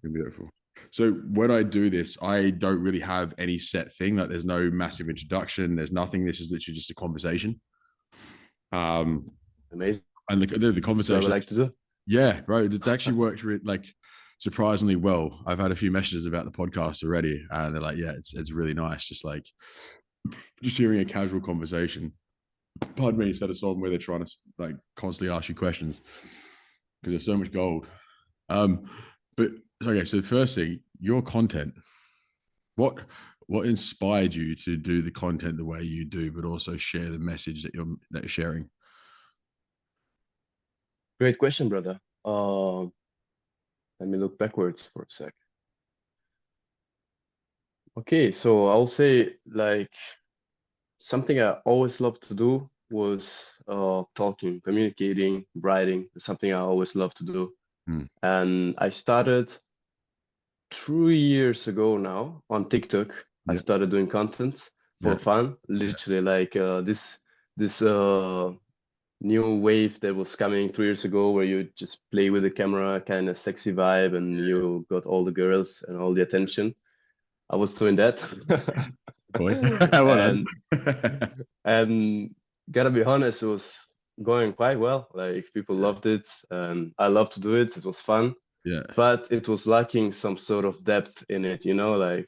Beautiful. So when I do this, I don't really have any set thing. Like there's no massive introduction. There's nothing. This is literally just a conversation. Um, Amazing. and the That's what I would conversation, like to do. yeah, bro, it's actually worked like surprisingly well. I've had a few messages about the podcast already, and they're like, yeah, it's really nice. Just hearing a casual conversation. Pardon me, instead of someone where they're trying to like constantly ask you questions because there's so much gold. Um, but okay, so the first thing, your content. What what inspired you to do the content the way you do, but also share the message that you're sharing? Great question, brother. Let me look backwards for a sec. Okay, so I'll say like something I always loved to do was talking, communicating, writing. It's something I always loved to do. Hmm. And I started 2 years ago now on TikTok. I Yeah, started doing content for yeah, fun, yeah, literally like this new wave that was coming 3 years ago where you just play with the camera, kind of sexy vibe, and yeah. you got all the girls and all the attention. I was doing that. Boy, well done. and and gotta be honest, it was going quite well. Like people Yeah, loved it, and I loved to do it. It was fun, yeah, but it was lacking some sort of depth in it, you know, like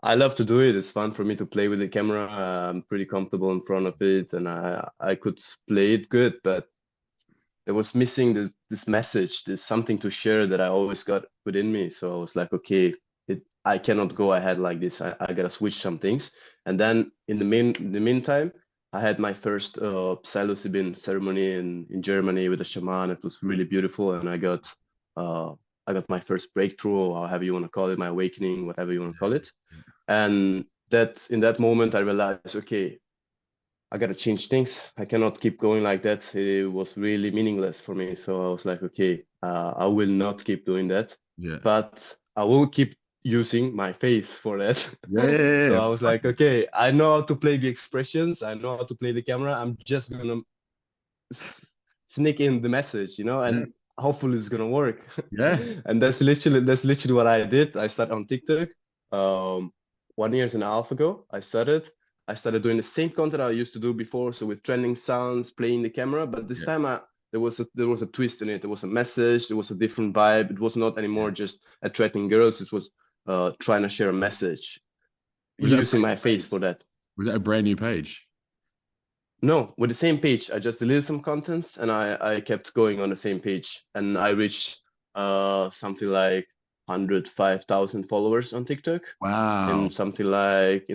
I love to do it. It's fun for me to play with the camera. I'm pretty comfortable in front of it, and I could play it good, but there was missing this message, there's something to share that I always got within me. So I was like, okay, I cannot go ahead like this. I gotta switch some things. And then in the meantime, I had my first psilocybin ceremony in Germany with a shaman. It was really beautiful, and uh, I got my first breakthrough, or however you want to call it, my awakening, whatever you want to call it. And that in that moment, I realized, okay, I gotta change things. I cannot keep going like that. It was really meaningless for me. So I was like, okay, I will not keep doing that, yeah, but I will keep using my face for that. yeah, yeah, So yeah. I was like, okay, I know how to play the expressions. I know how to play the camera. I'm just gonna s- sneak in the message, Yeah, and hopefully it's gonna work. yeah. And that's literally what I did. I started on TikTok, um, 1.5 years ago. I started doing the same content I used to do before, so with trending sounds, playing the camera. But this Yeah, time, there was a twist in it. There was a message. There was a different vibe. It was not yeah. anymore just attracting girls. It was trying to share a message Was that a using brand my new face for page? that. Was that a brand new page? No, with the same page. I just deleted some contents and I kept going on the same page. And I reached something like 105,000 followers on TikTok Wow. in something like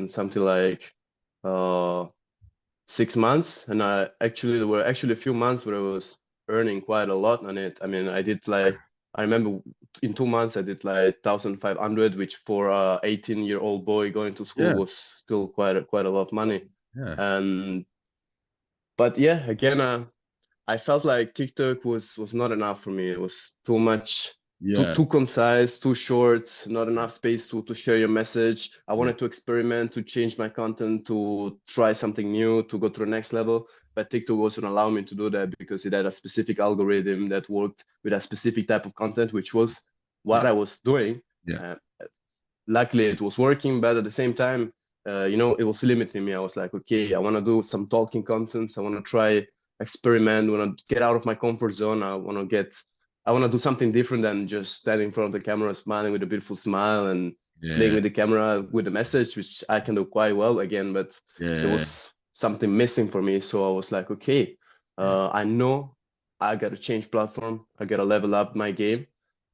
6 months. And there were actually a few months where I was earning quite a lot on it. I mean, I remember in 2 months I did like 1,500, which for a 18-year-old boy going to school Yeah, was still quite a lot of money. yeah, And but yeah, again, I felt like TikTok was not enough for me. It was too much, too yeah, too concise, too short, not enough space to share your message. I yeah, wanted to experiment, to change my content, to try something new, to go to the next level. But TikTok wasn't allow me to do that because it had a specific algorithm that worked with a specific type of content, which was yeah, what I was doing. yeah, Uh, Luckily, it was working, but at the same time, it was limiting me. I was like, okay, I want to do some talking contents. I want to try experiment. Want to get out of my comfort zone. I want to do something different than just standing in front of the camera, smiling with a beautiful smile and playing yeah, with the camera with the message, which I can do quite well again. But there yeah, was something missing for me. So I was like, okay, yeah, I know I got to change platform. I got to level up my game.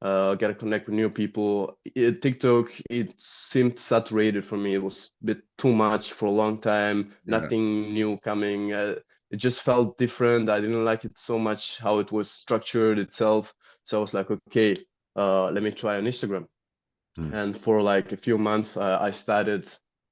Get to connect with new people. TikTok, it seemed saturated for me. It was a bit too much for a long time. yeah. Nothing new coming. It just felt different. I didn't like it so much how it was structured itself. So I was like, okay, let me try on Instagram. Mm. And for like a few months, I started.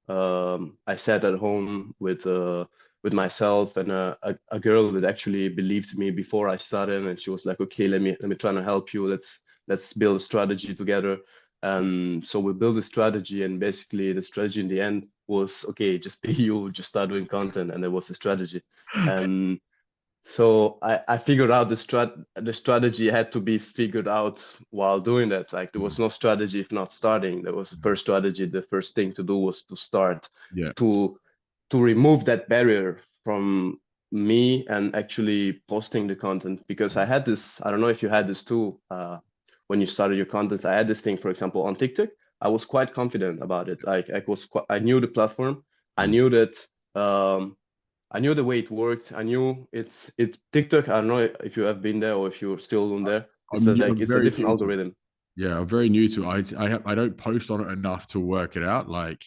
I sat at home with myself and a girl that actually believed me before I started, and she was like, "Okay, let me try to help you. Let's build a strategy together." And so we built a strategy, and basically the strategy in the end was, okay, just be you, just start doing content, and there was a strategy. And So I figured out the strategy had to be figured out while doing that. Like there Mm, was no strategy if not starting. There was the mm. first strategy. The first thing to do was to start, Yeah. to remove that barrier from me and actually posting the content. Because I had this, I don't know if you had this too, when you started your content. I had this thing, for example, on TikTok. I was quite confident about it. Like I knew the platform. I Mm. knew that. I knew the way it worked. I knew it's TikTok. I don't know if you have been there or if you're still on there. It's like I'm it's a very different new to it. algorithm. Yeah, I'm very new to it. I don't post on it enough to work it out. Like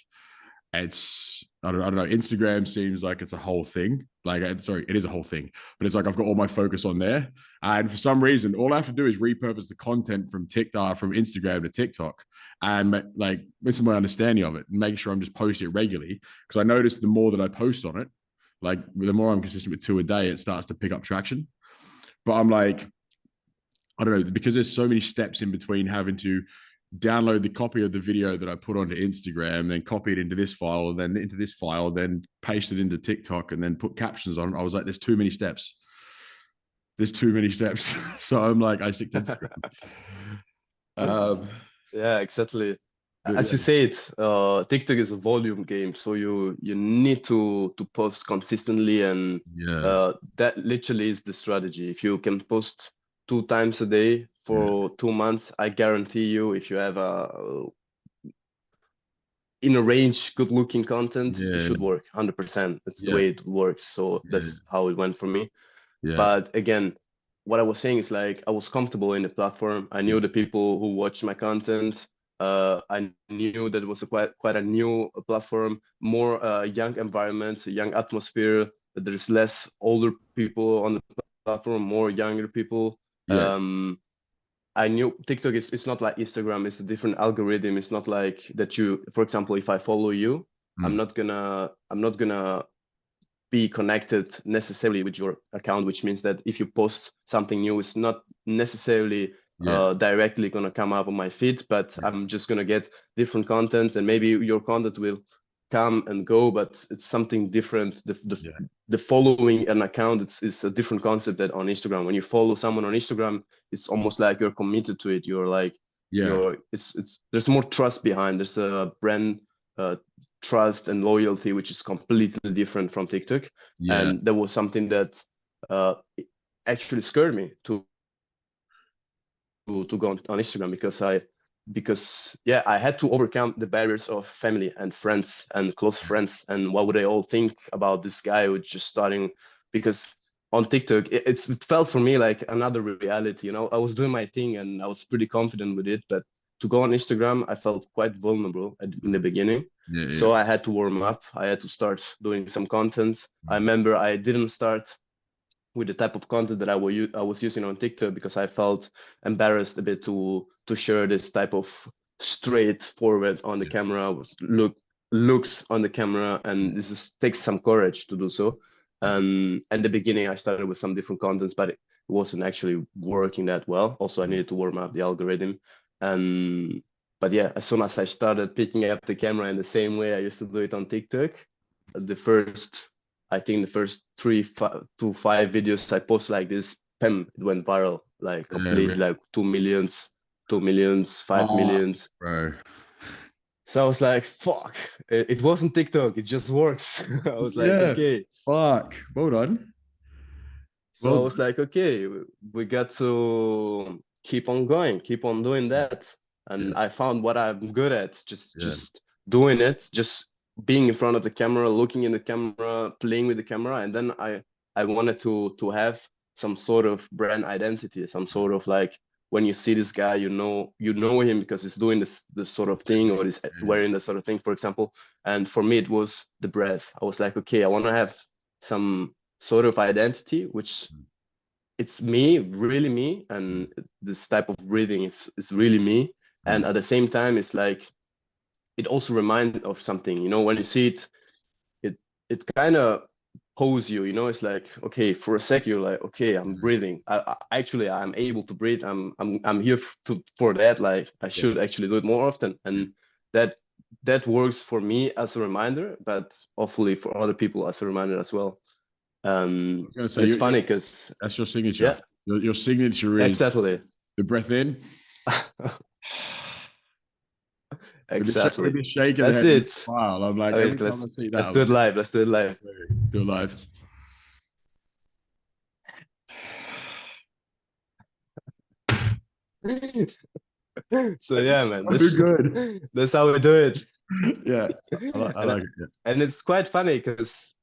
it's I don't know. Instagram seems like it's a whole thing. Like sorry, it is a whole thing, but it's like I've got all my focus on there, and for some reason, all I have to do is repurpose the content from TikTok, from Instagram to TikTok, and like this is my understanding of it, and make sure I'm just posting it regularly because I notice the more that I post on it, like the more I'm consistent with 2 a day, it starts to pick up traction. But I'm like, I don't know, because there's so many steps in between having to download the copy of the video that I put onto Instagram, then copy it into this file, and then into this file, then paste it into TikTok, and then put captions on it. I was like, there's too many steps. There's too many steps. So I'm like, I stick to Instagram. Um, Yeah, exactly. but As yeah, you say, it TikTok is a volume game, so you need to post consistently, and yeah, that literally is the strategy. If you can post 2 times a day yeah, for 2 months, I guarantee you, if you have a in a range, good looking content, it yeah, should work 100%. That's the yeah, way it works. So yeah, that's how it went for me. yeah, But again, what I was saying is like I was comfortable in the platform. I yeah, knew the people who watched my content. I knew that it was a quite a new platform, more young environment, a young atmosphere. That there's less older people on the platform, more younger people. yeah, Um, I knew TikTok is it's not like Instagram. It's a different algorithm. It's not like that you, for example, if I follow you, mm, I'm not gonna be connected necessarily with your account, which means that if you post something new, it's not necessarily yeah, directly going to come up on my feed, but yeah, I'm just going to get different content, and maybe your content will come and go, but it's something different. yeah, The following an account is a different concept than on Instagram. When you follow someone on Instagram, it's almost like you're committed to it. You're like yeah, it's there's more trust behind. There's a brand uh, trust and loyalty, which is completely different from TikTok. yeah, And that was something that uh, actually scared me to go on Instagram, because yeah, I had to overcome the barriers of family and friends and close friends, and what would they all think about this guy who's just starting. Because on TikTok it felt for me like another reality. I was doing my thing and I was pretty confident with it, but to go on Instagram I felt quite vulnerable in the mm, beginning. yeah, yeah, So I had to warm up. I had to start doing some content. I mm, remember I didn't start with the type of content that I was using on TikTok, because I felt embarrassed a bit to share this type of straightforward on the yeah, camera, looks on the camera, and this takes some courage to do so. mm, And the beginning I started with some different contents, but it wasn't actually working that well. Also, I mm, needed to warm up the algorithm, and but yeah, as soon as I started picking up the camera in the same way I used to do it on TikTok, the first I think the first to five videos I post like this, bam, it went viral, like yeah, completely, really. like 2 millions, 2 millions, five Oh, millions. bro. So I was like, fuck, it wasn't TikTok, it just works. I was like, Yeah, okay. fuck. Well done. So Well I was done. like, okay, we got to keep on going, keep on doing that. Yeah, And I found what I'm good at, yeah, just doing it, just being in front of the camera, looking in the camera, playing with the camera. And then I wanted to have some sort of brand identity, some sort of like, when you see this guy, you know him because he's doing this sort of thing, or he's yeah, wearing this sort of thing, for example. And for me, it was the breath. I was like, okay, I want to have some sort of identity, which it's me, really me, mm, and this type of breathing is really me. And mm, at the same time, it's like it also reminds of something. When you see it, it it kind of pose you. It's like, okay, for a sec, you're like, okay, I'm mm, breathing. Actually, I'm able to breathe. I'm here for that. Like I yeah, should actually do it more often, yeah, and that that works for me as a reminder, but hopefully for other people as a reminder as well. I was gonna say It's funny because that's your signature. yeah, Your signature is exactly. the breath in with Exactly. the shake of the That's head and the it. smile. I'm like, I mean, every time I see that, let's I'm do it like, live. Let's do it live. do it live. So yeah, It's man, so this good. that's how we do it. Yeah, I And like it. Yeah. and it's quite funny because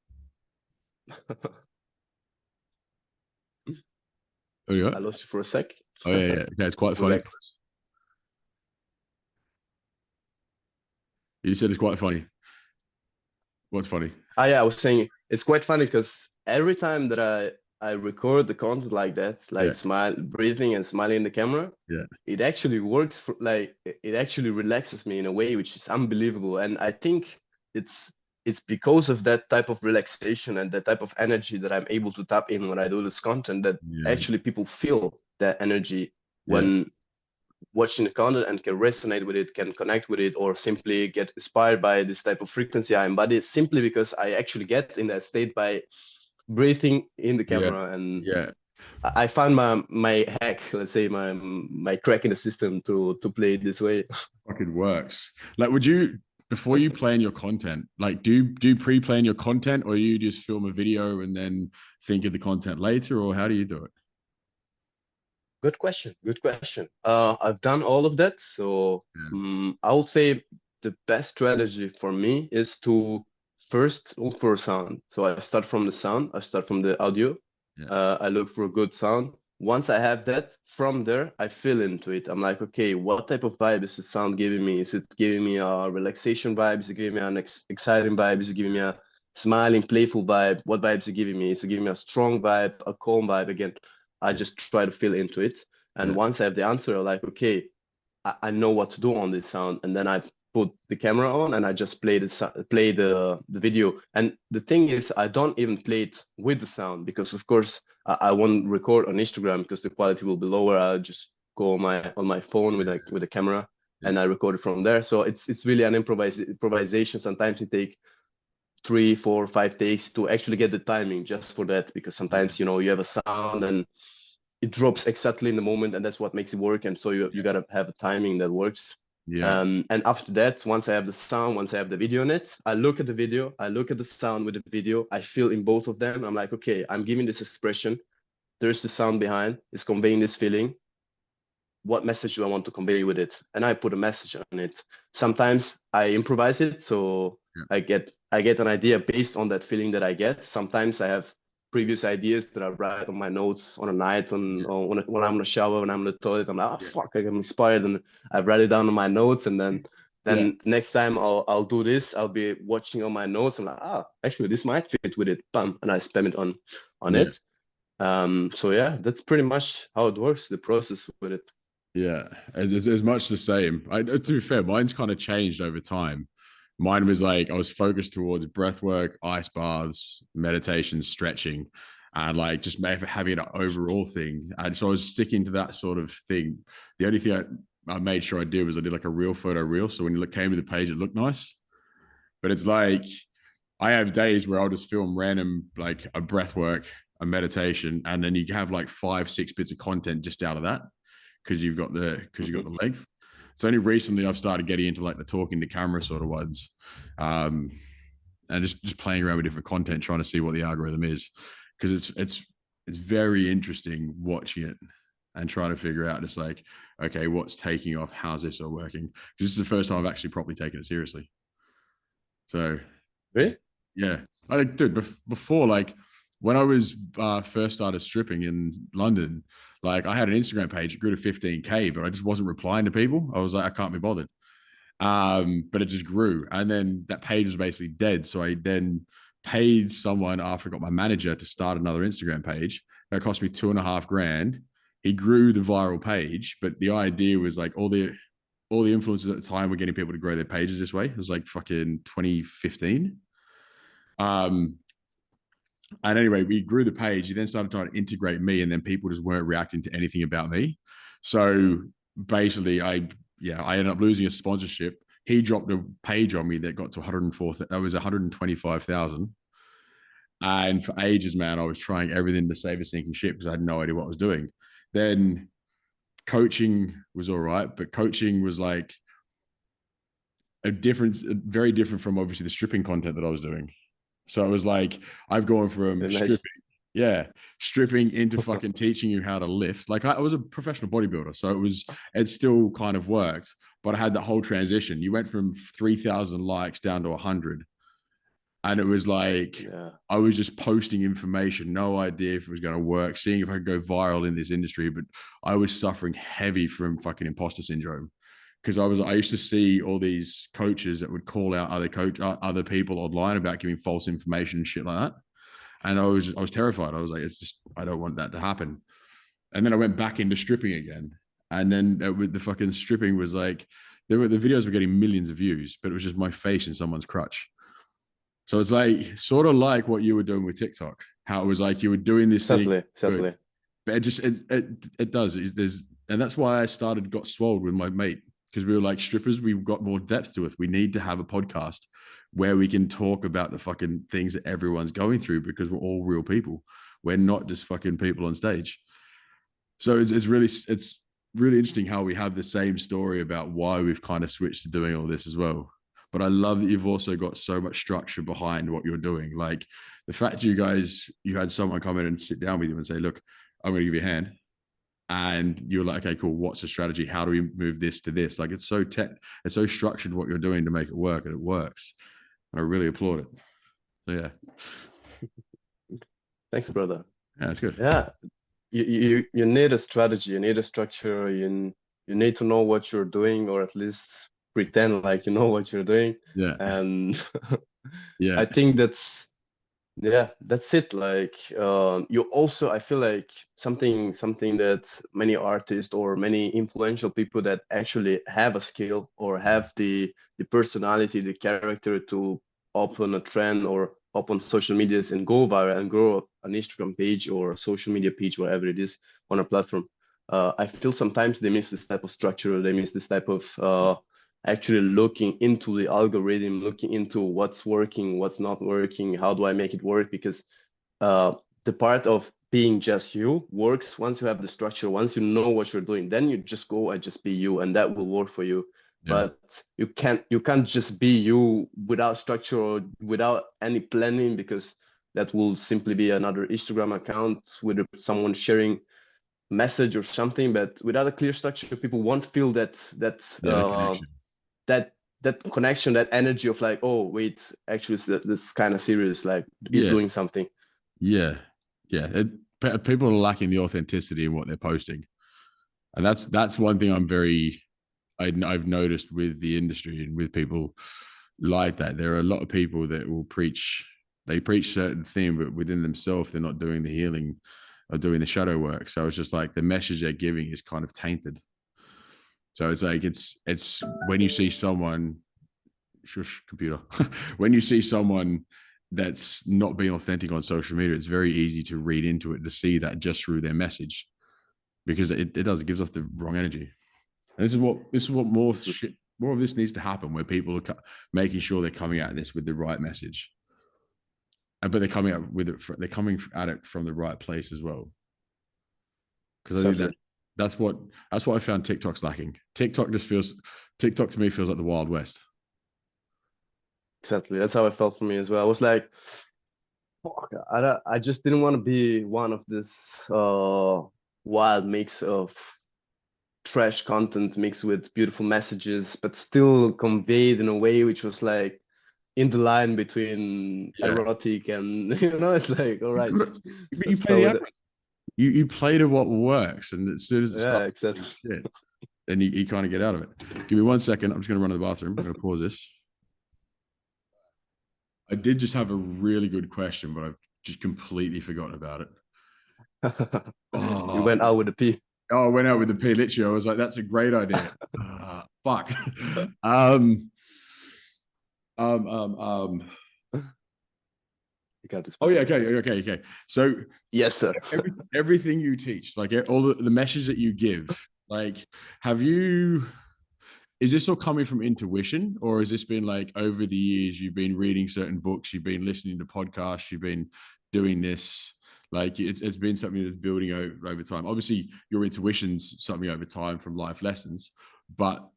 Oh, yeah. I lost you for a sec. Oh, yeah, yeah. Okay, it's quite We're funny. back. You said it's quite funny. What's funny? Ah, yeah, I was saying it's quite funny because every time that I record the content like that, Yeah, like smile, breathing and smiling in the camera, yeah, it actually works for like it actually relaxes me in a way which is unbelievable. And I think it's it's because of that type of relaxation and that type of energy that I'm able to tap in when I do this content that yeah, actually people feel that energy yeah, when watching the content and can resonate with it, can connect with it, or simply get inspired by this type of frequency I embody simply because I actually get in that state by breathing in the yeah, camera. And yeah. I found my hack, let's say my crack in the system to play it this way. Fucking works. Like, would you before you plan your content, like, do you pre-plan your content, or you just film a video and then think of the content later, or how do you do it? Good question. Good question. I've done all of that. So Yeah, I would say the best strategy for me is to first look for a sound. So I start from the sound, I start from the audio. yeah, I look for a good sound. Once I have that, from there, I feel into it. I'm like, okay, what type of vibe is the sound giving me? Is it giving me a relaxation vibe? Is it giving me an exciting vibe? Is it giving me a smiling, playful vibe? What vibes is it giving me? Is it giving me a strong vibe, a calm vibe? Again, I yeah, just try to feel into it. And yeah, once I have the answer, I'm like, okay, I know what to do on this sound. And then I put the camera on and I just play the video. And the thing is, I don't even play it with the sound because, of course, I won't record on Instagram because the quality will be lower. I'll just go on my phone with like with the camera yeah, and I record it from there. So it's really an improvisation. Sometimes it take 3, 4, 5 days to actually get the timing just for that because yeah, sometimes you have a sound and it drops exactly in the moment and that's what makes it work. And so you got to have a timing that works. yeah, And after that, once I have the sound, once I have the video in it, I look at the video, I look at the sound with the video, I feel in both of them. I'm like, okay, I'm giving this expression, there's the sound behind, it's conveying this feeling. What message do I want to convey with it? And I put a message on it. Sometimes I improvise it, so yeah, I get an idea based on that feeling that I get. Sometimes I have previous ideas that I write on my notes on a night, on when I'm in the shower, when I'm in the toilet. I'm like, oh yeah, fuck, I get inspired, and I write it down on my notes, and then yeah, then next time I'll do this. I'll be watching on my notes. I'm like, actually this might fit with it. Bam, and I spam it on yeah. it. So yeah, that's pretty much how it works. The process with it. Yeah, it's much the same. To be fair, mine's kind of changed over time. Mine was like I was focused towards breath work, ice baths, meditation, stretching, and like just having an overall thing. And so I was sticking to that sort of thing. The only thing I made sure I did was I did like a real photo reel. So when you came to the page, it looked nice. But it's like I have days where I'll just film random like a breath work, a meditation, and then you have like 5, 6 bits of content just out of that because you've got Mhm. the length. It's only recently I've started getting into like the talking to camera sort of ones, um, and just playing around with different content, trying to see what the algorithm is, because it's very interesting watching it and trying to figure out just like, okay, what's taking off, how's this all working? Because this is the first time I've actually properly taken it seriously. So it's Really? yeah, I dude before like when I was first started stripping in London, like I had an Instagram page, it grew to 15K, but I just wasn't replying to people. I was like, I can't be bothered. But it just grew, and then that page was basically dead. So I then paid someone after I got my manager to start another Instagram page. That cost me 2.5 grand. He grew the viral page, but the idea was like all the influencers at the time were getting people to grow their pages this way. It was like fucking 2015. Um, and anyway, we grew the page. He then started trying to integrate me, and then people just weren't reacting to anything about me. So basically, I ended up losing a sponsorship. He dropped a page on me that got to 104. That was 125,000. And for ages, man, I was trying everything to save a sinking ship because I had no idea what I was doing. Then coaching was all right, but coaching was like very different from obviously the stripping content that I was doing. So it was like I've gone from Imagine. stripping, yeah, stripping into fucking teaching you how to lift. Like I was a professional bodybuilder, so it still kind of worked, but I had that whole transition. You went from 3,000 likes down to 100, and it was like Yeah. I was just posting information, no idea if it was going to work, seeing if I could go viral in this industry, but I was suffering heavy from fucking imposter syndrome because I used to see all these coaches that would call out other people online about giving false information and shit like that, and I was terrified. I was like, it's just I don't want that to happen. And then I went back into stripping again, and then with the fucking stripping was like the videos were getting millions of views, but it was just my face in someone's crutch. So it's like sort of like what you were doing with TikTok, how it was like you were doing this thing Exactly. good, Exactly. but it does. There's and that's why I got swolled with my mate because we were like strippers. We've got more depth to us. We need to have a podcast where we can talk about the fucking things that everyone's going through because we're all real people. We're not just fucking people on stage. So it's really interesting how we have the same story about why we've kind of switched to doing all this as well. But I love that you've also got so much structure behind what you're doing. Like the fact you had someone come in and sit down with you and say, look, I'm going to give you a hand. And you're like, okay, cool. What's the strategy? How do we move this to this? Like it's so structured what you're doing to make it work, and it works. I really applaud it. So yeah, Thanks, brother. yeah, it's good. Yeah, you need a strategy, you need a structure, you need to know what you're doing, or at least pretend like you know what you're doing. Yeah, And yeah, I think that's it. Like you also, I feel like something that many artists or many influential people that actually have a skill or have the personality, the character to open a trend or open social medias and go viral and grow an Instagram page or a social media page, whatever it is on a platform. I feel sometimes they miss this type of structure, they miss this type of actually looking into the algorithm, looking into what's working, what's not working, how do I make it work? Because the part of being just you works once you have the structure, once you know what you're doing, then you just go and just be you, and that will work for you. yeah, But you can't just be you without structure or without any planning, because that will simply be another Instagram account with someone sharing message or something. But without a clear structure, people won't feel yeah. The connection. that that connection, that energy of like, oh wait, actually this kind of serious, like is Yeah, doing something. yeah, yeah. People are lacking the authenticity in what they're posting, and that's one thing I've noticed with the industry and with people like that. There are a lot of people that will preach. They preach certain thing, but within themselves, they're not doing the healing or doing the shadow work. So it's just like the message they're giving is kind of tainted. So it's like it's when you see someone, shush computer, when you see someone that's not being authentic on social media, it's very easy to read into it to see that just through their message because it gives off the wrong energy. And this is what more of this needs to happen where people are making sure they're coming at this with the right message, but they're coming at it from the right place as well. Because I think Exactly. that's what I found TikTok's lacking. TikTok to me feels like the Wild West. Exactly, that's how it felt for me as well. I was like, fuck, I just didn't want to be one of this wild mix of trash content mixed with beautiful messages, but still conveyed in a way which was like in the line between Yeah, erotic and it's like, all you've right, got to, you let's play go the with it. average. You play to what works, and as soon as it Yeah, starts exactly. doing shit, then you kind of get out of it. Give me 1 second. I'm just going to run to the bathroom. I'm going to pause this. I did just have a really good question, but I've just completely forgotten about it. You Oh, went out with a P. I went out with the P literally. I was like, that's a great idea. Fuck. um, um. You got this, Oh yeah. brother. Okay. So Yes, sir. everything you teach, like all the message that you give, like, have you? is this all coming from intuition, or has this been like over the years you've been reading certain books, you've been listening to podcasts, you've been doing this? Like it's been something that's building over time. Obviously, your intuition's something over time from life lessons, but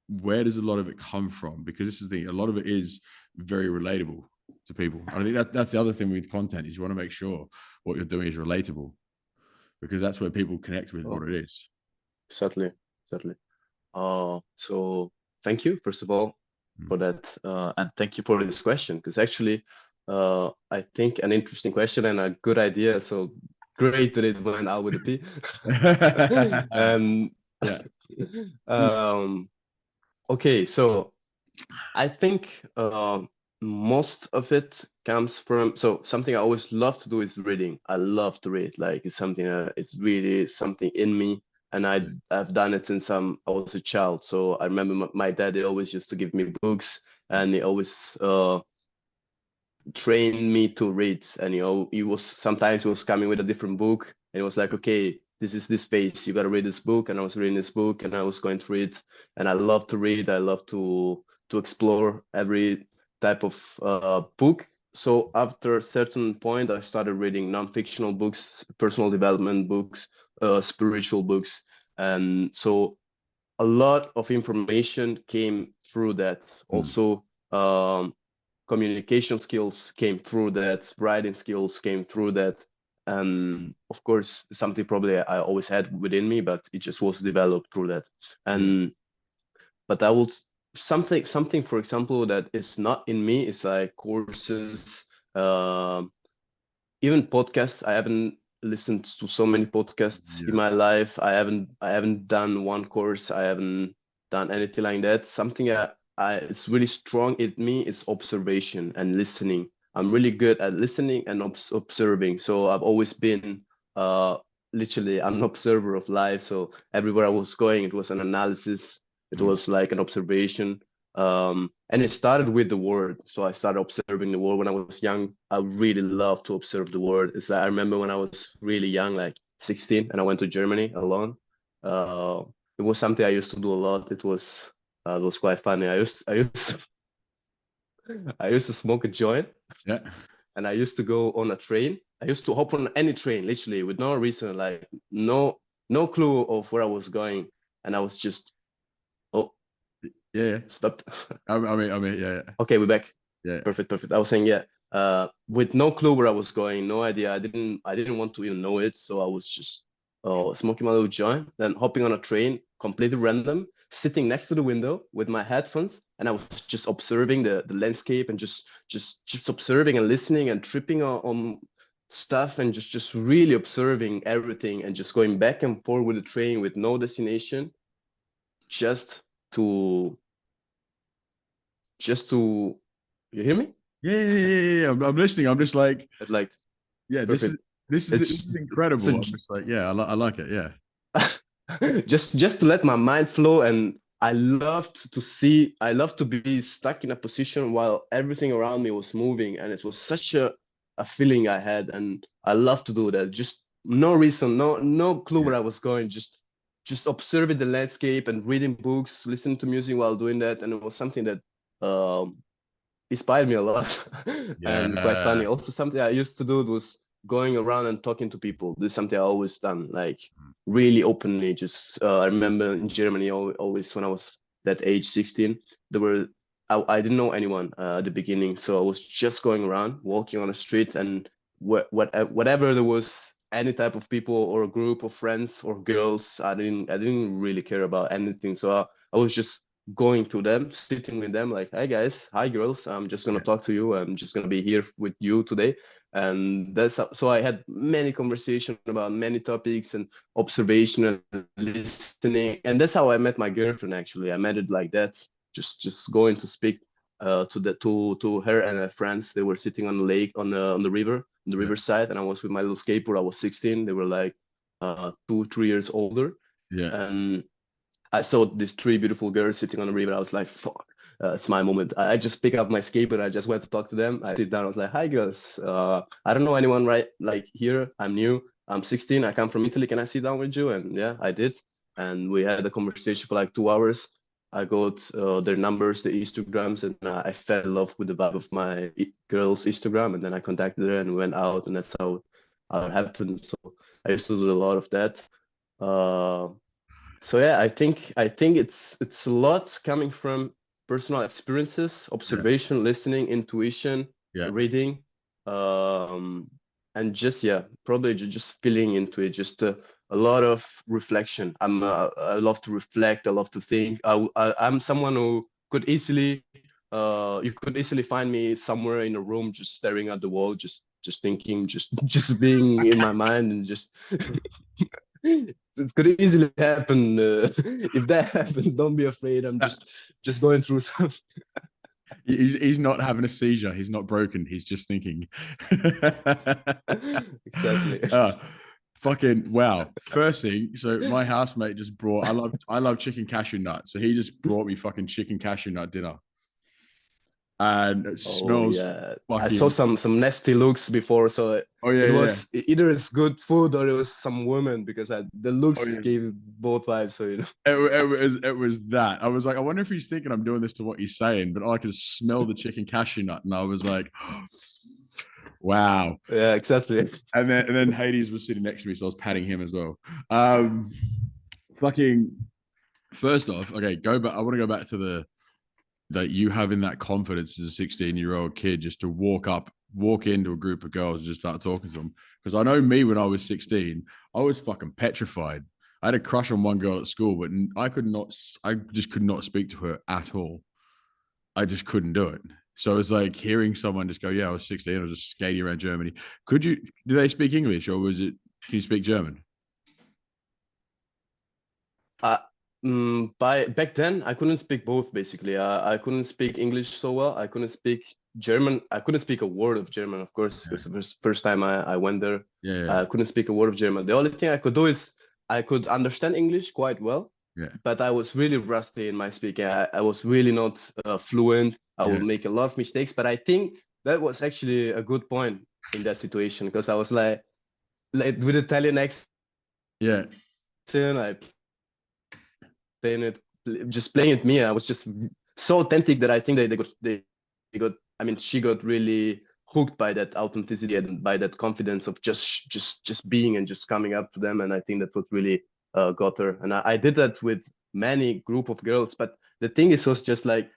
where does a lot of it come from? Because this is the thing, a lot of it is very relatable to people. I think that's the other thing with content is you want to make sure what you're doing is relatable, because that's where people connect with Oh, what it is. certainly, certainly. So thank you, first of all, for that, and thank you for this question, because actually, I think an interesting question and a good idea. So great that it went out with a P. And Yeah. um, okay, so I think most of it comes from, so something I always love to do is reading. I love to read. Like it's something it's really something in me, and I've done it since I was a child. So I remember my dad, he always used to give me books, and he always trained me to read. And he was sometimes he was coming with a different book, and he was like, okay, this is this phase, you got to read this book. And I was reading this book, and I was going through it. And I love to read. I love to explore every type of book. So after a certain point, I started reading non-fictional books, personal development books, spiritual books. And so a lot of information came through that. Also, communication skills came through that, writing skills came through that. And of course, something probably I always had within me, but it just was developed through that. Yeah. And but I would something, for example, that is not in me is like courses, um, even podcasts. I haven't listened to so many podcasts in Yeah. my life. I haven't done one course. I haven't done anything like that. Something it's really strong in me is observation and listening. I'm really good at listening and observing. So I've always been uh literally an observer of life. So everywhere I was going, it was an analysis. It was like an observation. And it started with the word. So I started observing the world when I was young. I really loved to observe the world. It's like I remember when I was really young, like 16, and I went to Germany alone. Uh, it was something I used to do a lot. It was quite funny. I used to smoke a joint, Yeah. and I used to go on a train. I used to hop on any train, literally, with no reason, like no clue of where I was going, and I was just, oh, Yeah. stopped. Yeah. Okay, we're back. Yeah. Perfect, perfect. I was saying, yeah, with no clue where I was going, no idea. I didn't want to even know it, so I was just smoking my little joint, then hopping on a train, completely random, sitting next to the window with my headphones, and I was just observing the landscape and just observing and listening and tripping on stuff and just really observing everything and just going back and forth with the train with no destination, just to just to you hear me? Yeah. I'm listening. I'm just like, Like yeah, perfect. this It's is so incredible. I'm just like, yeah, I like it. Yeah. just to let my mind flow. And I loved to be stuck in a position while everything around me was moving, and it was such a feeling I had. And I love to do that, just no reason, no clue Yeah. where I was going, just observing the landscape and reading books, listening to music while doing that. And it was something that um inspired me a lot and quite Yeah. funny. Also, something I used to do was going around and talking to people. This is something I always done, like really openly. Just I remember in Germany, always when I was that age, 16, there were I didn't know anyone at the beginning, so I was just going around, walking on the street, and whatever there was, any type of people or a group of friends or girls, I didn't really care about anything. So I was just going to them, sitting with them, like, hi guys, hi girls, I'm just gonna Yeah. talk to you. I'm just gonna be here with you today. And so I had many conversations about many topics and observation and listening. And that's how I met my girlfriend. Actually, I met it like that, just going to speak to her and her friends. They were sitting on the lake, on the river, on the Yeah. riverside, and I was with my little skateboard. I was 16. They were like 2 3 years older. Yeah. And I saw these three beautiful girls sitting on the river. I was like, fuck, it's my moment. I just pick up my skateboard. I just went to talk to them. I sit down. I was like, hi, girls. I don't know anyone right like here. I'm new. I'm 16. I come from Italy. Can I sit down with you? And yeah, I did. And we had a conversation for like 2 hours. I got their numbers, the Instagrams, and I fell in love with the vibe of my girl's Instagram. And then I contacted her and went out, and that's how it happened. So I used to do a lot of that. Uh, so yeah, I think it's a lot coming from personal experiences, Yeah. observation, listening, intuition, Yeah. reading, um, and just yeah, probably just feeling into it. Just a lot of reflection. I love to reflect. I love to think. I'm someone who could easily you could easily find me somewhere in a room just staring at the wall, just thinking, just being in my mind and just it could easily happen. If that happens, don't be afraid. I'm just going through some. He's not having a seizure. He's not broken. He's just thinking. Exactly. uh, fucking wow. First thing, so my housemate just brought. I love chicken cashew nuts, so he just brought me fucking chicken cashew nut dinner, and it Oh smells yeah, I saw fucking. some nasty looks before, so Oh yeah, it yeah. was either it's good food or it was some woman because the Oh looks yeah. gave both vibes. So It was that. I was like, I wonder if he's thinking I'm doing this to what he's saying, but I could smell the chicken cashew nut, and I was like, wow. yeah, exactly. And then Hades was sitting next to me, so I was patting him as well. Um, fucking first off, okay, go back. I want to go back to the that you having that confidence as a 16-year-old kid just to walk into a group of girls and just start talking to them. Because I know me when I was 16, I was fucking petrified. I had a crush on one girl at school, but I just could not speak to her at all. I just couldn't do it. So it's like hearing someone just go, "Yeah, I was 16. I was just skating around Germany." Do they speak English or can you speak German? Uh, by back then, I couldn't speak both basically. I couldn't speak English so well. I couldn't speak German. I couldn't speak a word of German, of course, Yeah. because the first time I went there, Yeah. I couldn't speak a word of German. The only thing I could do is I could understand English quite well, Yeah. but I was really rusty in my speaking. I was really not fluent. I would Yeah. make a lot of mistakes, but I think that was actually a good point in that situation because I was like with Italian accent, Yeah. I playing it, just playing it me. I was just so authentic that I think they got. I mean, she got really hooked by that authenticity and by that confidence of just being and just coming up to them. And I think that what really got her. And I did that with many group of girls. But the thing is, was just like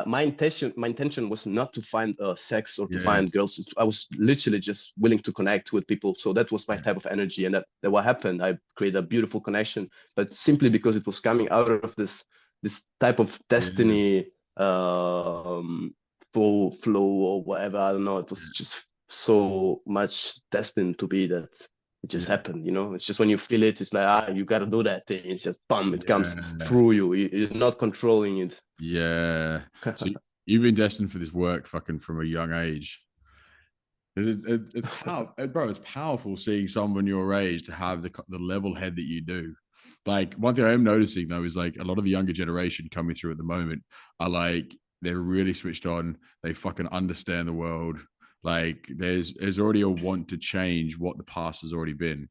my intention was not to find sex or to Yeah. find girls. I was literally just willing to connect with people. So that was my Yeah. type of energy, and that what happened. I created a beautiful connection, but simply because it was coming out of this type of Yeah. destiny full flow or whatever. I don't know. It was just so much destined to be that it just Yeah. happened. It's just when you feel it, it's like you gotta do that thing. It's just bum, it comes Yeah. through you. You're not controlling it. Yeah. So you've been destined for this work fucking from a young age. It's powerful, bro. It's powerful seeing someone your age to have the level head that you do. Like one thing I am noticing though is like a lot of the younger generation coming through at the moment are like they're really switched on. They fucking understand the world. Like there's already a want to change what the past has already been.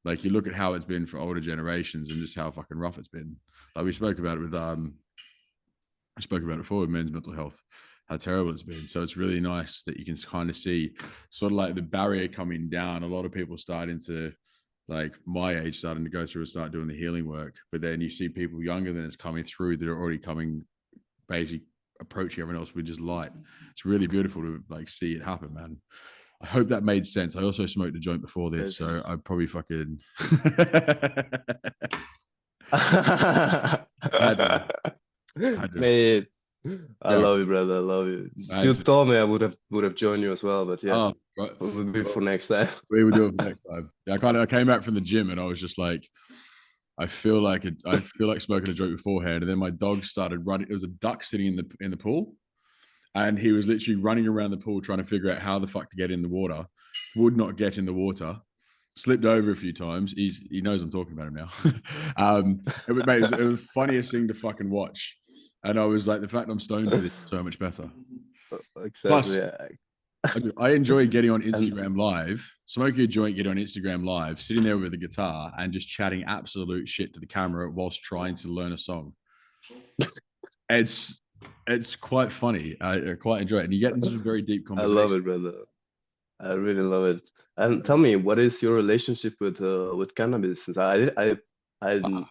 Like you look at how it's been for older generations and just how fucking rough it's been. Like we spoke about it with I spoke about it before with men's mental health, how terrible it's been. So it's really nice that you can kind of see sort of like the barrier coming down. A lot of people starting to, like my age, starting to go through and start doing the healing work. But then you see people younger than it's coming through that are already coming, basically approaching everyone else with just light. It's really beautiful to like see it happen, man. I hope that made sense. I also smoked a joint before this, so Yes. I probably fucking I had to, I had to, Mate, I bro. love you, brother. I love you. I If had you to. told me, I would have joined you as well. But yeah, Oh, right. will be for next time. We would do it for next time. Yeah, I came back from the gym and I was just like, I feel like smoking a joint beforehand, and then my dog started running. There was a duck sitting in the pool, and he was literally running around the pool trying to figure out how the fuck to get in the water. Would not get in the water. Slipped over a few times. He knows I'm talking about him now. It was the funniest thing to fucking watch, and I was like, the fact I'm stoned for this is so much better. Exactly. Plus, Yeah. I enjoy getting on And Instagram Live, smoking a joint, getting on Instagram Live, sitting there with a guitar and just chatting absolute shit to the camera whilst trying to learn a song. it's it's quite funny. I quite enjoy it, and you get into some very deep I love conversation. it, brother. I really love it. And tell me, what is your relationship with cannabis? Since I'm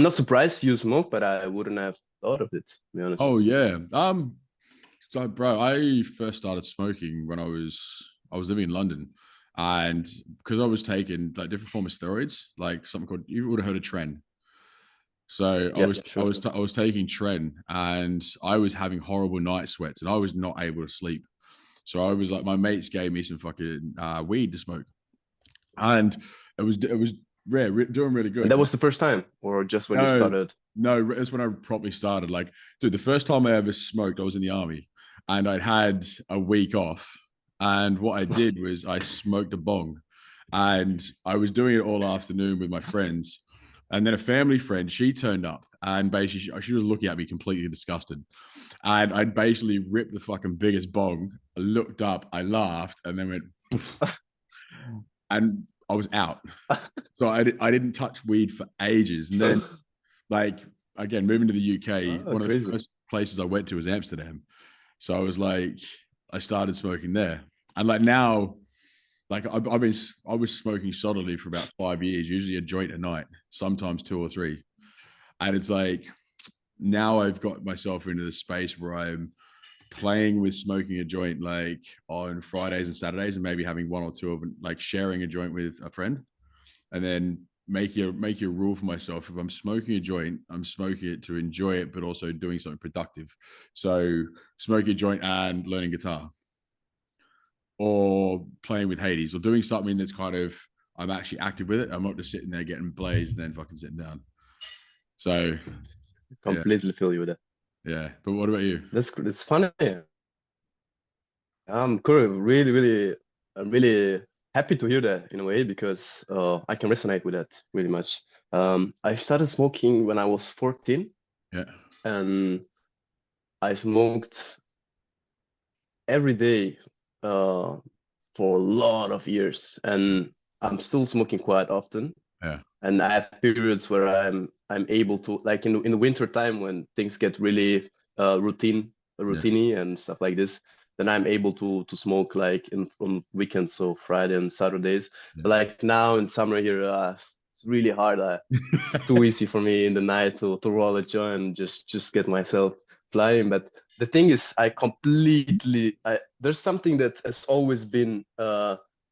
not surprised you smoke, but I wouldn't have thought of it, to be honest. Oh yeah. So bro, I first started smoking when I was living in London, and because I was taking like different form of steroids, like something called, you would have heard of Tren. So Yeah, sure, sure. I was taking Tren, and I was having horrible night sweats, and I was not able to sleep. So I was like, my mates gave me some fucking weed to smoke, and it was doing really And good. that was the first time, or just when you No, started? no, that's when I properly started. Like, dude, the first time I ever smoked, I was in the army, and I'd had a week off. And what I did was I smoked a bong, and I was doing it all afternoon with my friends. And then a family friend, she turned up, and basically she was looking at me completely disgusted. And I basically ripped the fucking biggest bong. I looked up, I laughed, and then went, poof, and I was out. So I didn't touch weed for ages. And then like again, moving to the UK, Oh, one of the crazy. first places I went to was Amsterdam. So I was like, I started smoking there, and like now, like I was smoking solidly for about 5 years, usually a joint a night, sometimes two or three, and it's like now I've got myself into the space where I'm playing with smoking a joint like on Fridays and Saturdays, and maybe having one or two of them, like sharing a joint with a friend, and then make a rule for myself. If I'm smoking a joint, I'm smoking it to enjoy it, but also doing something productive. So smoking a joint and learning guitar, or playing with Hades, or doing something that's kind of, I'm actually active with it. I'm not just sitting there getting blazed and then fucking sitting down. So yeah, Completely feel you with that. yeah. But what about you? That's funny. I'm cool. I'm really happy to hear that in a way because I can resonate with that really much. I started smoking when I was 14, Yeah, and I smoked every day uh, for a lot of years, and I'm still smoking quite often. yeah, And I have periods where I'm able to, like in the winter time when things get really yeah, routine and stuff like this, then I'm able to smoke like in on weekends, so Friday and Saturdays. yeah. But like now in summer here, it's really hard. It's too easy for me in the night to roll a joint and just get myself flying. But the thing is, there's something that has always been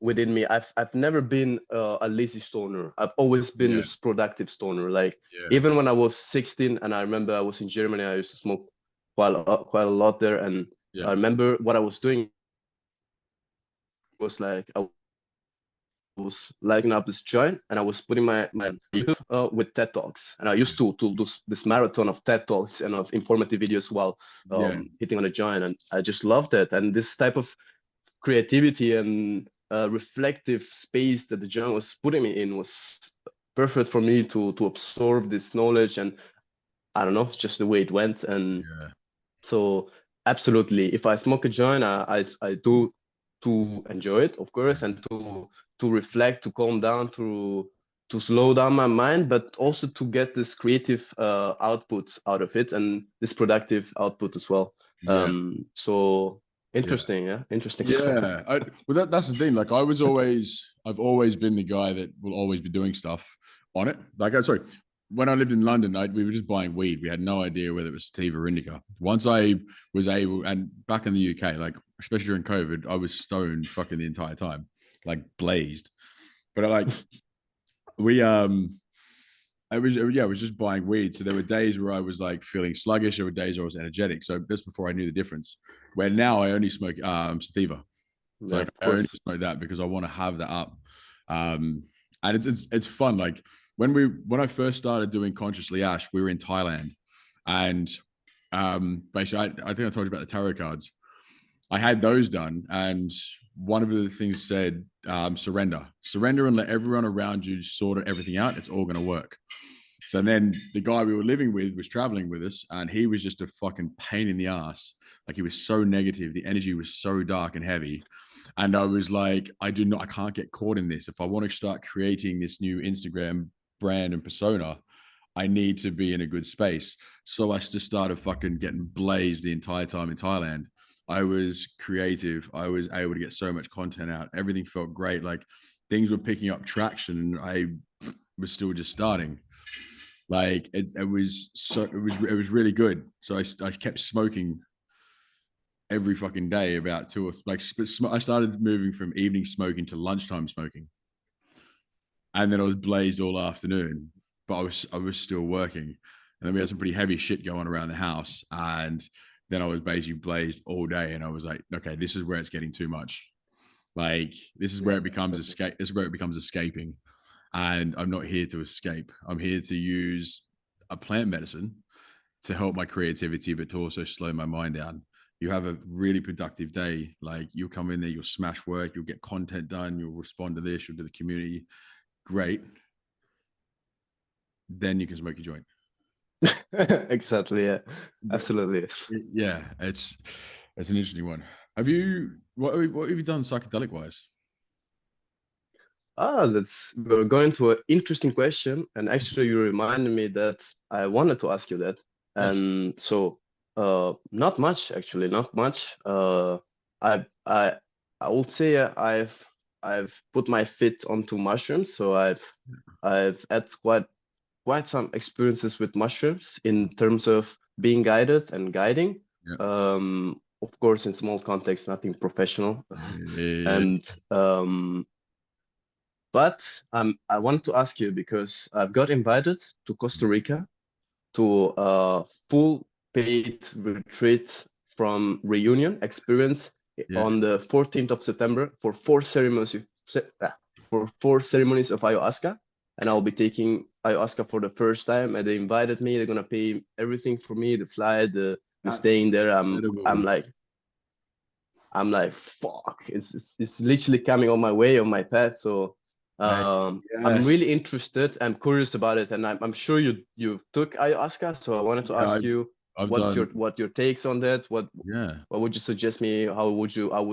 within me. I've never been a lazy stoner. I've always been a Yeah, productive stoner. Like yeah, even when I was 16, and I remember I was in Germany, I used to smoke quite a lot there. And yeah, I remember what I was doing was like I was lighting up this joint, and I was putting my YouTube with TED Talks, and I used to do this marathon of TED Talks and of informative videos while yeah, hitting on a joint, and I just loved it. And this type of creativity and reflective space that the journal was putting me in was perfect for me to absorb this knowledge. And I don't know, it's just the way it went. And yeah, so absolutely, if I smoke a joint, I do to enjoy it, of course, and to reflect, to calm down, to slow down my mind, but also to get this creative output out of it and this productive output as well. yeah, So yeah. interesting, yeah, interesting. Yeah, well, that's the thing. Like, I've always been the guy that will always be doing stuff on it. Like, sorry, when I lived in London, we were just buying weed. We had no idea whether it was sativa or indica. Once I was able, and back in the UK, like especially during COVID, I was stoned fucking the entire time, like blazed. But like we I was just buying weed. So there were days where I was like feeling sluggish. There were days where I was energetic. So that's before I knew the difference. Where now I only smoke sativa. It's Yeah, like of I only course. smoke that because I want to have that up. Um, and it's fun. Like when I first started doing consciously ash, we were in Thailand, and basically I think I told you about the tarot cards. I had those done, and one of the things said surrender, and let everyone around you sort everything out. It's all going to work. So then the guy we were living with was traveling with us, and he was just a fucking pain in the ass. Like he was so negative. The energy was so dark and heavy. And I was like, I can't get caught in this. If I want to start creating this new Instagram brand and persona, I need to be in a good space. So I just started fucking getting blazed the entire time in Thailand. I was creative. I was able to get so much content out. Everything felt great. Like things were picking up traction, and I was still just starting. Like it was so it was really good. So I kept smoking every fucking day about two or like I started moving from evening smoking to lunchtime smoking, and then I was blazed all afternoon, but I was still working, and then we had some pretty heavy shit going around the house, and then I was basically blazed all day, and I was like, okay, this is where it's getting too much. Like this is where Yeah, it becomes exactly. escape. This is where it becomes escaping, and I'm not here to escape. I'm here to use a plant medicine to help my creativity, but to also slow my mind down. You have a really productive day. Like you'll come in there, you'll smash work, you'll get content done, you'll respond to this, you'll do the community. Great. Then you can smoke your joint. Exactly. Yeah, But absolutely. yeah, it's an interesting one. Have you what have you done psychedelic wise? We're going to an interesting question, and actually, you reminded me that I wanted to ask you that. Yes. And so, not much actually, not much. I I I would say I've put my feet onto mushrooms, so I've had quite some experiences with mushrooms in terms of being guided and guiding. Yeah. Of course, in small context, nothing professional, Yeah. and but I wanted to ask you because I've got invited to Costa Rica to a full paid retreat from Reunion experience Yeah. on the 14th of September for for 4 ceremonies of ayahuasca. And I'll be taking ayahuasca for the first time. And they invited me. They're gonna pay everything for me, the flight, the That's staying there. incredible. I'm like, fuck, it's literally coming on my way, on my path. So Mate, I'm really yes. interested. I'm curious about it, and I'm sure you took ayahuasca. So I wanted to Yeah, ask you, I've done what your takes on that? yeah. What would you suggest me?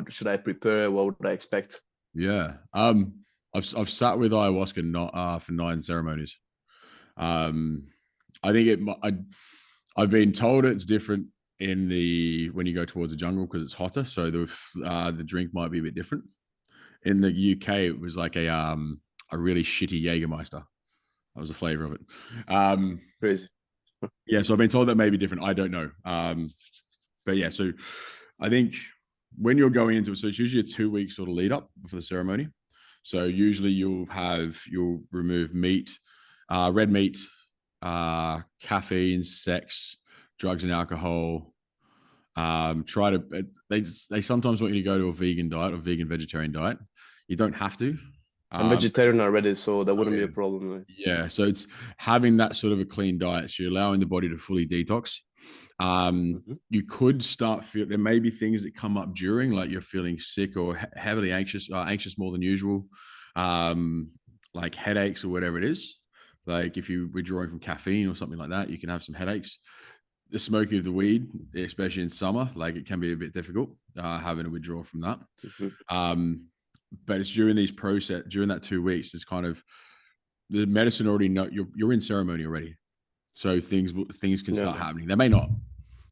Should I prepare? What would I expect? Yeah. I've sat with ayahuasca not for 9 ceremonies. Um I think I've been told it's different in the when you go towards the jungle because it's hotter, so the drink might be a bit different. In the UK, it was like a really shitty Jägermeister. That was the flavor of it. Um, Crazy. yeah, so I've been told that may be different. I don't know. But yeah, so I think when you're going into it, so it's usually a 2 week sort of lead up for the ceremony. So usually you'll remove meat, red meat, caffeine, sex, drugs and alcohol. Try to they sometimes want you to go to a vegan diet or vegan vegetarian diet. You don't have to. I'm Um, vegetarian already, so that oh wouldn't be yeah, a problem. yeah. So it's having that sort of a clean diet. So you're allowing the body to fully detox. Mhm. You could start feel there may be things that come up during, like you're feeling sick or heavily anxious, anxious more than usual, um, like headaches or whatever it is. Like if you withdrawing from caffeine or something like that, you can have some headaches. The smoking of the weed, especially in summer, like it can be a bit difficult having a withdrawal from that. Mhm. Um, but it's during that 2 weeks, it's kind of the medicine already know you're in ceremony already, so things can Yeah. start happening. They may not,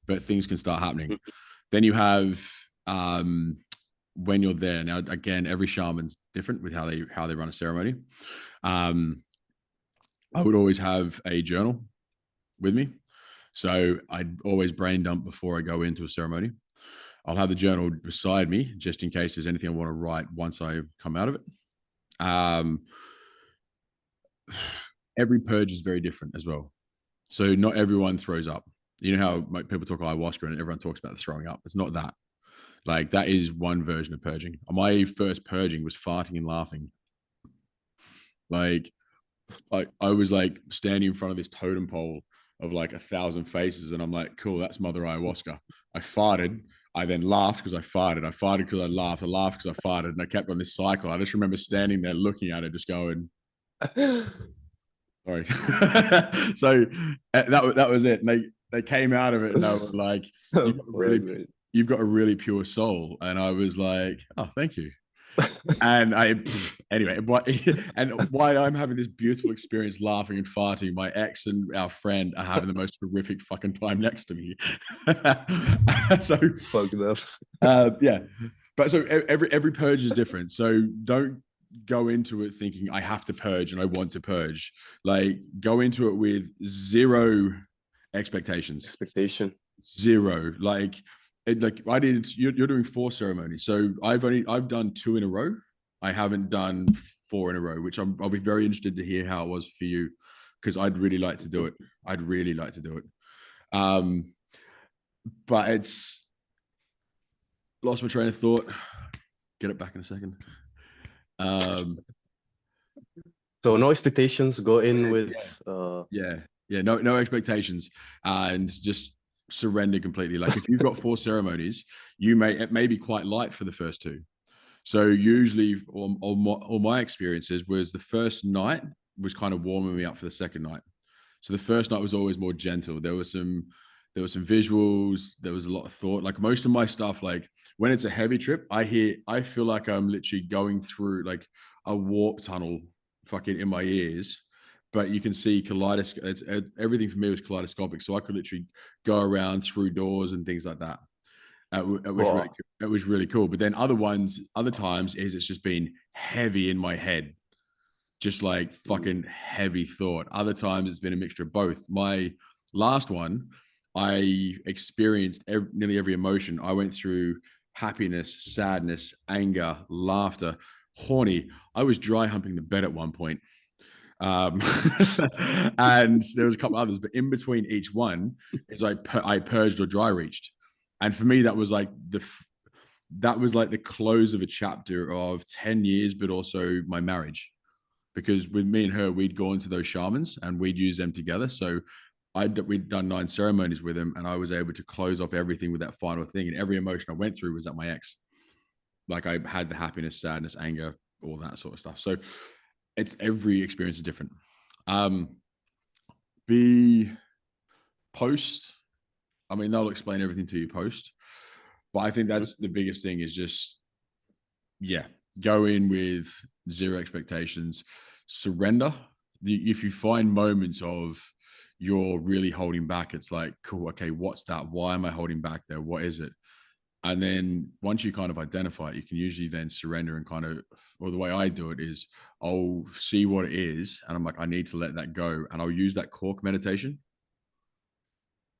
but things can start happening. Mhm. Then you have um, when you're there. Now, again, every shaman's different with how they run a ceremony. Um, I would always have a journal with me, so I'd always brain dump before I go into a ceremony. I'll have the journal beside me just in case there's anything I want to write once I come out of it. Um, every purge is very different as well. So not everyone throws up. You know how like, people talk ayahuasca and everyone talks about throwing up. It's not that. Like that is one version of purging. My first purging was farting and laughing. Like I was like standing in front of this totem pole of like 1,000 faces, and I'm like, cool, that's Mother Ayahuasca. I farted. I then laughed because I farted. I farted because I laughed. I laughed because I farted, and I kept on this cycle. I just remember standing there looking at it, just going, sorry. So that was it. And they came out of it and they were like, Oh, you've got a well, really great. you've got a really pure soul. And I was like, oh, thank you. And anyway, and why I'm having this beautiful experience laughing and farting, my ex and our friend are having the most horrific fucking time next to me. So, Fucked up. yeah, but so every purge is different. So don't go into it thinking I have to purge and I want to purge. Like go into it with zero expectations, Expectation. zero. Like I did. You're doing 4 ceremonies, so I've done 2 in a row. I haven't done 4 in a row, which I'll be very interested to hear how it was for you, because I'd really like to do it. I'd really like to do it. Um, but it's lost my train of thought. Get it back in a second. Um, So no expectations. Go in yeah, with yeah, yeah. No expectations, and just surrender completely. Like if you've got 4 ceremonies, it may be quite light for the first 2. So usually, all my experiences was the first night was kind of warming me up for the second night. So the first night was always more gentle. There were some visuals. There was a lot of thought. Like most of my stuff, like when it's a heavy trip, I feel like I'm literally going through like a warp tunnel, fucking in my ears. But you can see kaleidoscope. Everything for me was kaleidoscopic, so I could literally go around through doors and things like that. wow. It was really cool. But then other times is it's just been heavy in my head, just like Mm. fucking heavy thought. Other times it's been a mixture of both. My last one, I experienced nearly every emotion. I went through happiness, sadness, anger, laughter, horny. I was dry humping the bed at one point. Um, and there was a couple others, but in between each one is I purged or dry reached, and for me that was like the close of a chapter of 10 years, but also my marriage, because with me and her, we'd gone to those shamans and we'd use them together. So we'd done 9 ceremonies with him, and I was able to close off everything with that final thing. And every emotion I went through was at my ex. Like I had the happiness, sadness, anger, all that sort of stuff. So it's every experience is different. Um, be post. I mean, they'll explain everything to you post, but I think Mhm. that's the biggest thing is just yeah, go in with zero expectations, surrender. If you find moments of you're really holding back, it's like, cool, okay, what's that? Why am I holding back there? What is it? And then once you kind of identify it, you can usually then surrender and kind of, or the way I do it is I'll see what it is. And I'm like, I need to let that go. And I'll use that cork meditation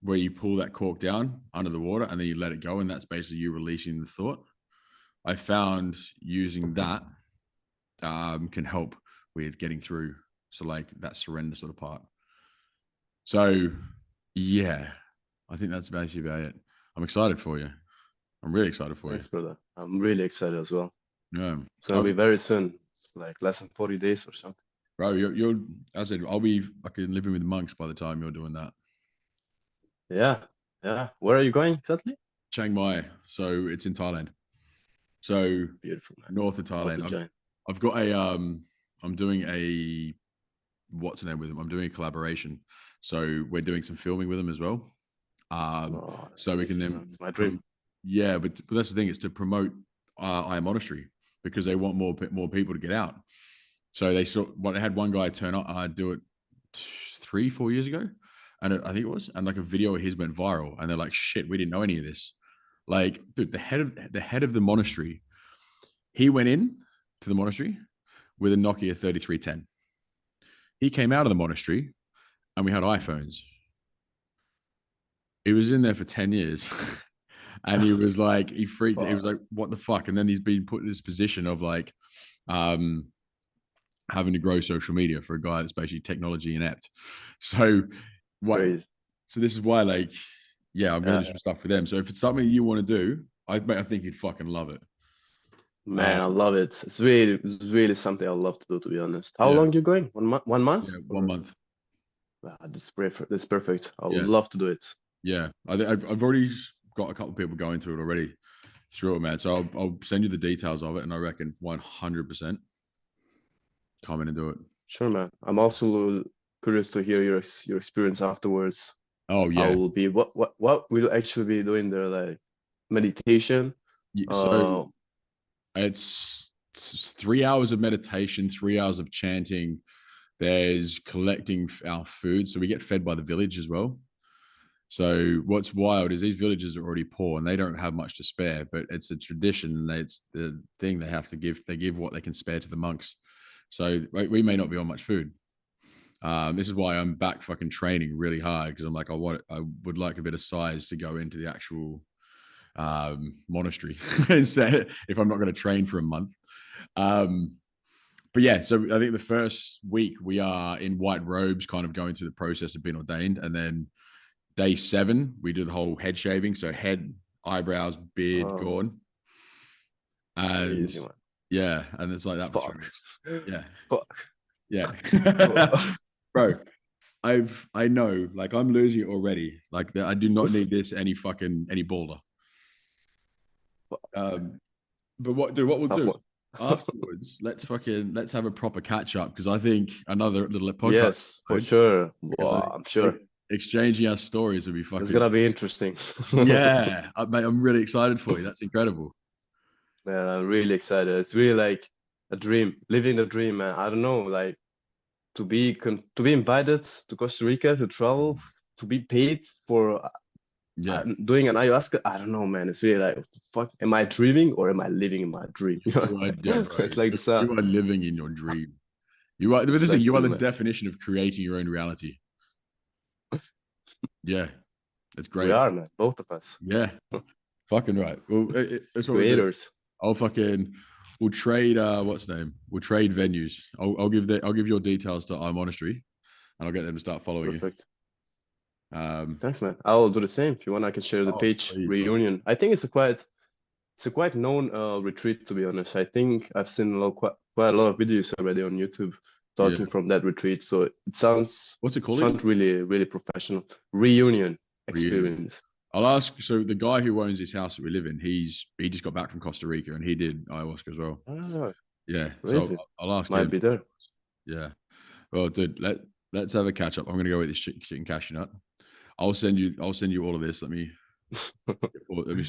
where you pull that cork down under the water and then you let it go. And that's basically you releasing the thought. I found using that can help with getting through. So like that surrender sort of part. So yeah, I think that's basically about it. I'm excited for you. I'm really excited for you. Thanks, brother. I'm really excited as well. Yeah. It's gonna be very soon, like less than 40 days or something. Bro, you're as I said, I'll be fucking living with monks by the time you're doing that. Yeah, yeah. Where are you going exactly? Chiang Mai. So it's in Thailand. So Beautiful, man. north of I love Thailand. to join. I've got I'm doing a what's the name with them? I'm doing a collaboration. So we're doing some filming with them as well. Oh, that's So we can amazing, man. then It's my dream. yeah, but that's the thing, it's to promote our monastery because they want more people to get out. So they had one guy turn up, do it 3-4 years ago, and I think it was, and like a video of his went viral, and they're like, shit, we didn't know any of this. Like, dude, the head of the monastery, he went in to the monastery with a Nokia 3310. He came out of the monastery, and we had iPhones. He was in there for 10 years. And he was like, he freaked. He was Fuck, like, "What the fuck?" And then he's been put in this position of like, um, having to grow social media for a guy that's basically technology inept. So what? crazy. So this is why, like, yeah, I'm going to do Yeah, some stuff for them. So if it's something you want to do, I think you'd fucking love it. man, I love it. It's really something I love to do, to be honest. How Yeah, long you going? 1 month? 1 month? yeah, one Or month. that's perfect. That's perfect. I would Yeah, love to do it. yeah. I've already got a couple of people going to it already through it, man. So I'll send you the details of it, and I reckon 100% come in and do it. Sure, man. I'm also curious to hear your experience afterwards. Oh I yeah. will be what we'll actually be doing there, like meditation. So Uh, it's 3 hours of meditation, 3 hours of chanting. There's collecting our food. So we get fed by the village as well. So what's wild is these villages are already poor and they don't have much to spare, but it's a tradition. It's the thing they have to give. They give what they can spare to the monks. So we may not be on much food. This is why I'm back fucking training really hard because I'm like, I would like a bit of size to go into the actual monastery instead if I'm not going to train for a month. But yeah, so I think the first week we are in white robes, kind of going through the process of being ordained. And then day 7, we do the whole head shaving. So head, eyebrows, beard Oh, gone. And crazy man. yeah, and it's like that for 3 Fuck. weeks. Yeah. Fuck. Yeah. Bro, I know, like I'm losing it already. Like I do not need this any bolder. Um, but what we'll Tough do one. afterwards, let's have a proper catch up because I think another little podcast Yes, for sure. Wow, I'm like sure. exchanging our stories would be It's fucking gonna be interesting. yeah, mate. I'm really excited for you. That's incredible. Man, I'm really excited. It's really like a dream, living the dream, man. I don't know, like to be invited to Costa Rica to travel, to be paid for Yeah, doing an ayahuasca. I don't know, man. It's really like, what the fuck? Am I dreaming or am I living in my dream? you are dead, bro. It's like this. You are living in your dream. You are. But this is you are Exactly, the man. definition of creating your own reality. Yeah, it's We great. are, man. Both of us. Yeah, fucking right. Well, that's what we'll do. Creators. I'll fucking we'll trade what's the name? We'll trade venues. I'll give your details to our monastery and I'll get them to start following you. Perfect. Um Thanks, man. I'll do the same. If you want, I can share the oh page please, bro. reunion. I think it's a quite known retreat, to be honest. I think I've seen quite a lot of videos already on YouTube Yeah. talking from that retreat. So What's it called again? sounds really really professional. Reunion Reunion. experience. I'll ask. So the guy who owns this house that we live in, he just got back from Costa Rica and he did ayahuasca as well. Ah, Yeah. So crazy. I'll ask Might him. be there. Yeah. Well, dude, let's have a catch up. I'm gonna go with this chicken cashew nut. I'll send you all of this. Let me get